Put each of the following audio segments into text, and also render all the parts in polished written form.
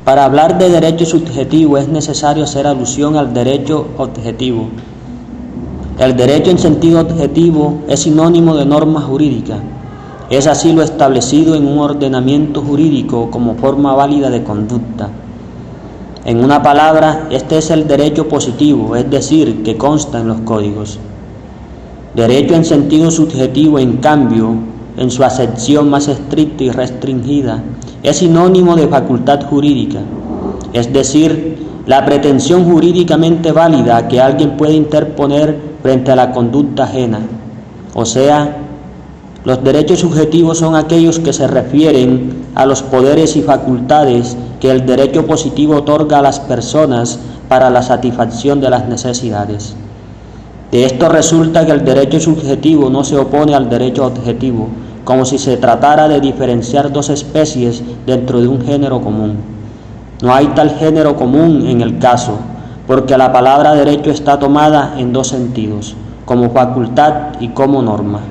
Para hablar de derecho subjetivo es necesario hacer alusión al derecho objetivo. El derecho en sentido objetivo es sinónimo de norma jurídica. Es así lo establecido en un ordenamiento jurídico como forma válida de conducta. En una palabra, este es el derecho positivo, es decir, que consta en los códigos. Derecho en sentido subjetivo, en cambio, en su acepción más estricta y restringida, es sinónimo de facultad jurídica, es decir, la pretensión jurídicamente válida que alguien puede interponer frente a la conducta ajena. O sea, los derechos subjetivos son aquellos que se refieren a los poderes y facultades que el derecho positivo otorga a las personas para la satisfacción de las necesidades. De esto resulta que el derecho subjetivo no se opone al derecho objetivo, como si se tratara de diferenciar dos especies dentro de un género común. No hay tal género común en el caso, porque la palabra derecho está tomada en dos sentidos, como facultad y como norma.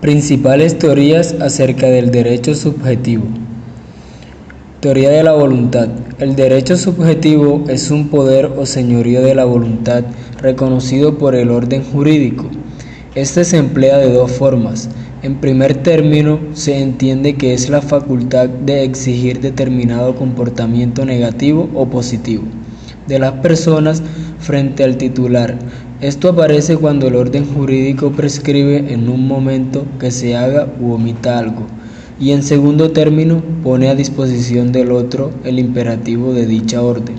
Principales teorías acerca del derecho subjetivo. Teoría de la voluntad. El derecho subjetivo es un poder o señorío de la voluntad reconocido por el orden jurídico. Este se emplea de dos formas. En primer término, se entiende que es la facultad de exigir determinado comportamiento negativo o positivo de las personas frente al titular. Esto aparece cuando el orden jurídico prescribe en un momento que se haga u omita algo, y en segundo término pone a disposición del otro el imperativo de dicha orden.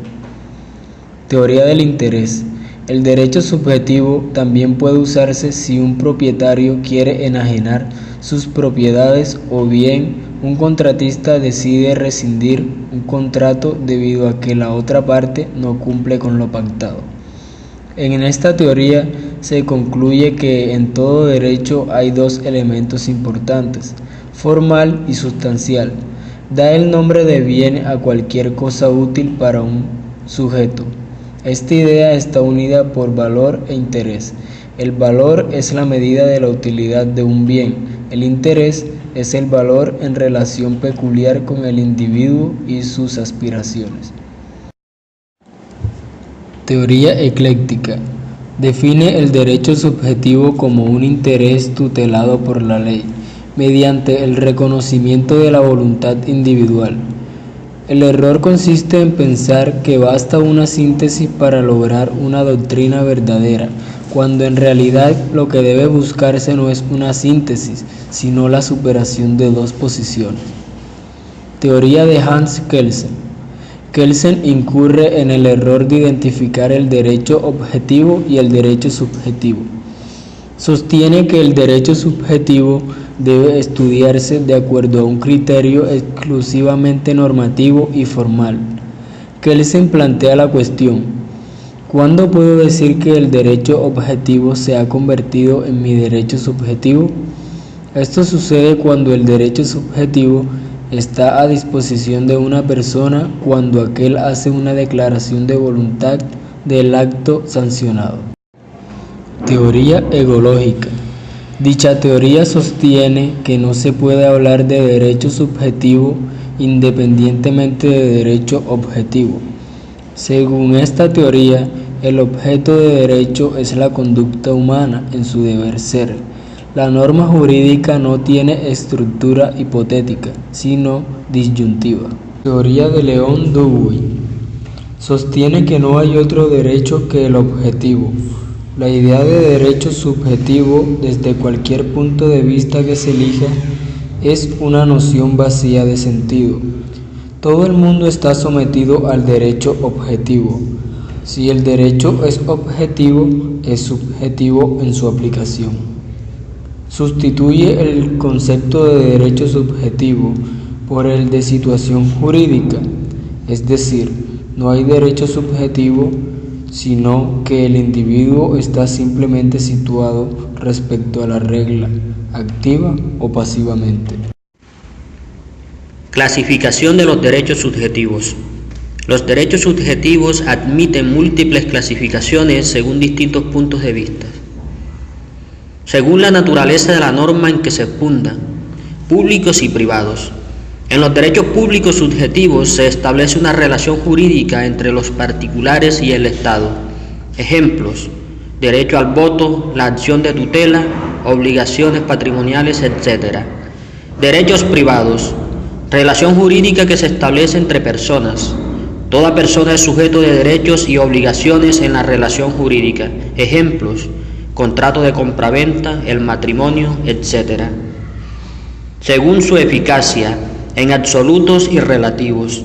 Teoría del interés. El derecho subjetivo también puede usarse si un propietario quiere enajenar sus propiedades o bien un contratista decide rescindir un contrato debido a que la otra parte no cumple con lo pactado. En esta teoría se concluye que en todo derecho hay dos elementos importantes. formal y sustancial. Da el nombre de bien a cualquier cosa útil para un sujeto. Esta idea está unida por valor e interés. El valor es la medida de la utilidad de un bien. El interés es el valor en relación peculiar con el individuo y sus aspiraciones. Teoría ecléctica. Define el derecho subjetivo como un interés tutelado por la ley, mediante el reconocimiento de la voluntad individual. El error consiste en pensar que basta una síntesis para lograr una doctrina verdadera, cuando en realidad lo que debe buscarse no es una síntesis, sino la superación de dos posiciones. Teoría de Hans Kelsen. Kelsen incurre en el error de identificar el derecho objetivo y el derecho subjetivo. Sostiene que el derecho subjetivo debe estudiarse de acuerdo a un criterio exclusivamente normativo y formal. Kelsen plantea la cuestión: ¿cuándo puedo decir que el derecho objetivo se ha convertido en mi derecho subjetivo? Esto sucede cuando el derecho subjetivo está a disposición de una persona cuando aquél hace una declaración de voluntad del acto sancionado. Teoría egológica. Dicha teoría sostiene que no se puede hablar de derecho subjetivo independientemente de derecho objetivo. Según esta teoría, el objeto de derecho es la conducta humana en su deber ser. La norma jurídica no tiene estructura hipotética, sino disyuntiva. Teoría de Leon Dewey. Sostiene que no hay otro derecho que el objetivo. La idea de derecho subjetivo, desde cualquier punto de vista que se elija, es una noción vacía de sentido. Todo el mundo está sometido al derecho objetivo. Si el derecho es objetivo, es subjetivo en su aplicación. Sustituye el concepto de derecho subjetivo por el de situación jurídica, es decir, no hay derecho subjetivo, sino que el individuo está simplemente situado respecto a la regla, activa o pasivamente. Clasificación de los derechos subjetivos. Los derechos subjetivos admiten múltiples clasificaciones según distintos puntos de vista. Según la naturaleza de la norma en que se fundan, públicos y privados. En los derechos públicos subjetivos se establece una relación jurídica entre los particulares y el Estado. Ejemplos: derecho al voto, la acción de tutela, obligaciones patrimoniales, etc. Derechos privados. Relación jurídica que se establece entre personas. Toda persona es sujeto de derechos y obligaciones en la relación jurídica. Ejemplos: contrato de compraventa, el matrimonio, etc. Según su eficacia, en absolutos y relativos.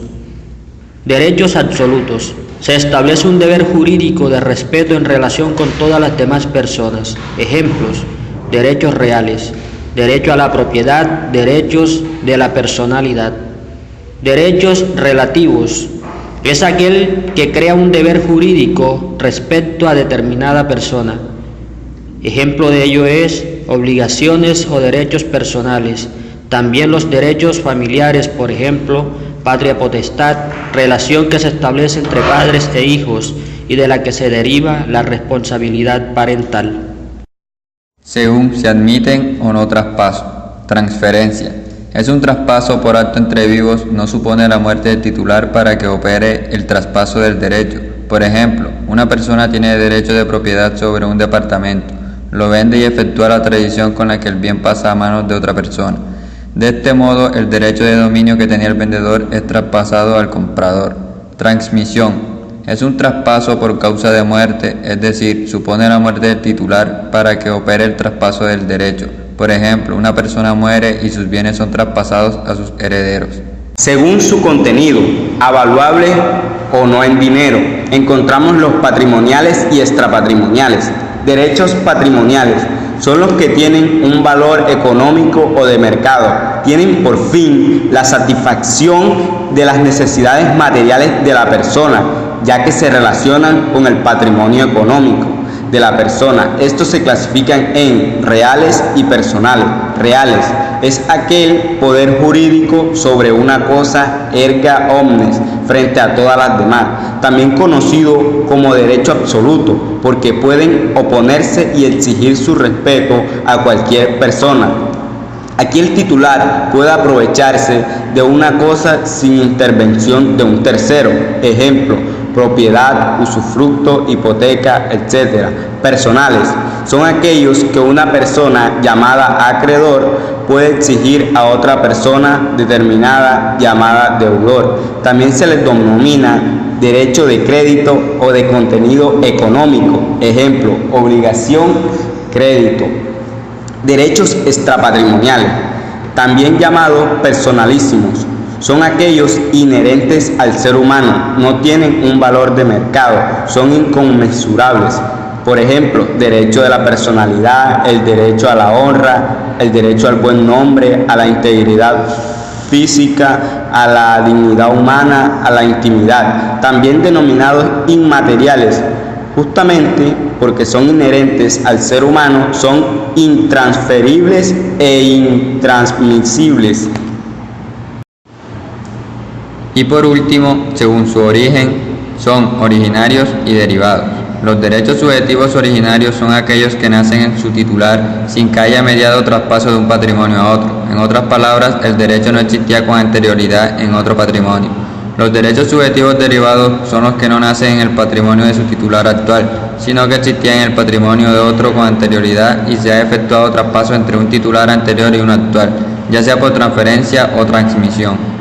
Derechos absolutos. Se establece un deber jurídico de respeto en relación con todas las demás personas. Ejemplos: derechos reales, derecho a la propiedad, derechos de la personalidad. Derechos relativos. Es aquel que crea un deber jurídico respecto a determinada persona. Ejemplo de ello es obligaciones o derechos personales. También los derechos familiares, por ejemplo, patria potestad, relación que se establece entre padres e hijos y de la que se deriva la responsabilidad parental. Según se admiten o no traspaso. Transferencia. Es un traspaso por acto entre vivos, no supone la muerte del titular para que opere el traspaso del derecho. Por ejemplo, una persona tiene derecho de propiedad sobre un departamento, lo vende y efectúa la tradición con la que el bien pasa a manos de otra persona. De este modo, el derecho de dominio que tenía el vendedor es traspasado al comprador. Transmisión. Es un traspaso por causa de muerte, es decir, supone la muerte del titular para que opere el traspaso del derecho. Por ejemplo, una persona muere y sus bienes son traspasados a sus herederos. Según su contenido, avaluable o no en dinero, encontramos los patrimoniales y extrapatrimoniales. Derechos patrimoniales son los que tienen un valor económico o de mercado, tienen por fin la satisfacción de las necesidades materiales de la persona, ya que se relacionan con el patrimonio económico. de la persona. Estos se clasifican en reales y personales. Reales es aquel poder jurídico sobre una cosa erga omnes, frente a todas las demás, también conocido como derecho absoluto, porque pueden oponerse y exigir su respeto a cualquier persona. Aquí el titular puede aprovecharse de una cosa sin intervención de un tercero. Ejemplo: propiedad, usufructo, hipoteca, etc. Personales son aquellos que una persona llamada acreedor puede exigir a otra persona determinada llamada deudor. También se les denomina derecho de crédito o de contenido económico. Ejemplo: obligación, crédito. Derechos extrapatrimoniales, también llamados personalísimos, son aquellos inherentes al ser humano, no tienen un valor de mercado, son inconmensurables. Por ejemplo, derecho de la personalidad, el derecho a la honra, el derecho al buen nombre, a la integridad física, a la dignidad humana, a la intimidad, también denominados inmateriales, justamente porque son inherentes al ser humano, son intransferibles e intransmisibles. Y por último, según su origen, son originarios y derivados. Los derechos subjetivos originarios son aquellos que nacen en su titular sin que haya mediado traspaso de un patrimonio a otro. En otras palabras, el derecho no existía con anterioridad en otro patrimonio. Los derechos subjetivos derivados son los que no nacen en el patrimonio de su titular actual, sino que existían en el patrimonio de otro con anterioridad y se ha efectuado traspaso entre un titular anterior y uno actual, ya sea por transferencia o transmisión.